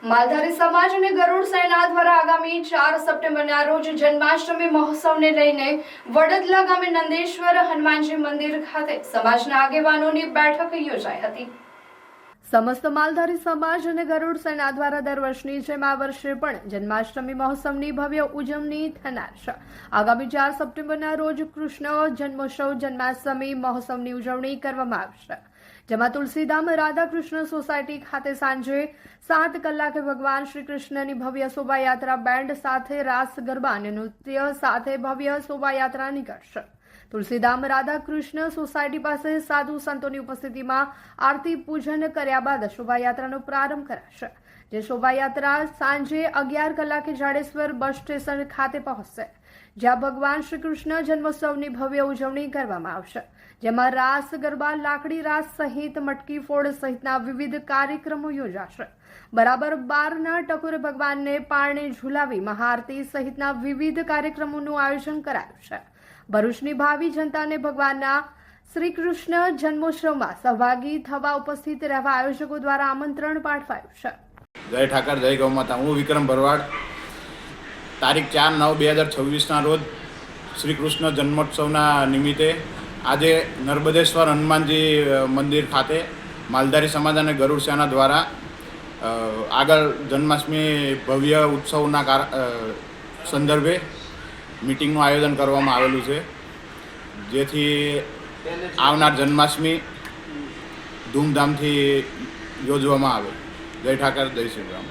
માલધારી સમાજ અને ગરુડ સેના દ્વારા આગામી 4 સપ્ટેમ્બરના રોજ જન્માષ્ટમી મહોત્સવને લઈને વડદલા ગામે નંદેશ્વર હનુમાનજી મંદિર ખાતે સમાજના આગેવાનોની બેઠક યોજાઈ હતી। સમસ્ત માલધારી સમાજ અને ગરુડ સેના દ્વારા દર વર્ષની જેમ આ વર્ષે પણ જન્માષ્ટમી મહોત્સવની ભવ્ય ઉજવણી થનાર છે। આગામી 4 સપ્ટેમ્બરના રોજ કૃષ્ણ જન્મોત્સવ જન્માષ્ટમી મહોત્સવની ઉજવણી કરવામાં આવશે, જેમાં તુલસીધામ રાધાકૃષ્ણ સોસાયટી ખાતે સાંજે 7 કલાકે ભગવાન શ્રી કૃષ્ણની ભવ્ય શોભાયાત્રા બેન્ડ સાથે રાસ ગરબા અને નૃત્ય સાથે ભવ્ય શોભાયાત્રા નીકળશે। તુલસીધામ રાધાકૃષ્ણ સોસાયટી પાસે સાધુ સંતોની ઉપસ્થિતિમાં આરતી પૂજન કર્યા બાદ શોભાયાત્રાનો પ્રારંભ કરાશે, જે શોભાયાત્રા સાંજે 11 કલાકે જાડેશ્વર બસ સ્ટેશન ખાતે પહોંચશે, જ્યાં ભગવાન શ્રી કૃષ્ણ જન્મોત્સવની ભવ્ય ઉજવણી કરવામાં આવશે, જેમાં રાસ ગરબા, લાકડી રાસ સહિત મટકી ફોડ સહિતના વિવિધ કાર્યક્રમો યોજાશે। બરાબર 12ના ટકોરે ભગવાનને પારણે ઝુલાવી મહાઆરતી સહિતના વિવિધ કાર્યક્રમોનું આયોજન કરાયું છે। ભરૂચની ભાવિ જનતાને ભગવાનના શ્રી કૃષ્ણ જન્મોત્સવમાં સહભાગી થવા ઉપસ્થિત રહેવા આયોજકો દ્વારા આમંત્રણ પાઠવાયું છે। જય ઠાકર, જય ગૌ માતા। હું વિક્રમ ભરવાડ। તારીખ 4/9/2026ના રોજ શ્રી કૃષ્ણ જન્મોત્સવના નિમિત્તે આજે નર્મદેશ્વર હનુમાનજી મંદિર ખાતે માલધારી સમાજ અને ગરુડ સેના દ્વારા આગળ જન્માષ્ટમી ભવ્ય ઉત્સવના સંદર્ભે મીટિંગનું આયોજન કરવામાં આવેલું છે, જેથી આવનાર જન્માષ્ટમી ધૂમધામથી યોજવામાં આવે। જય ઠાકર, જય શ્રી રામ।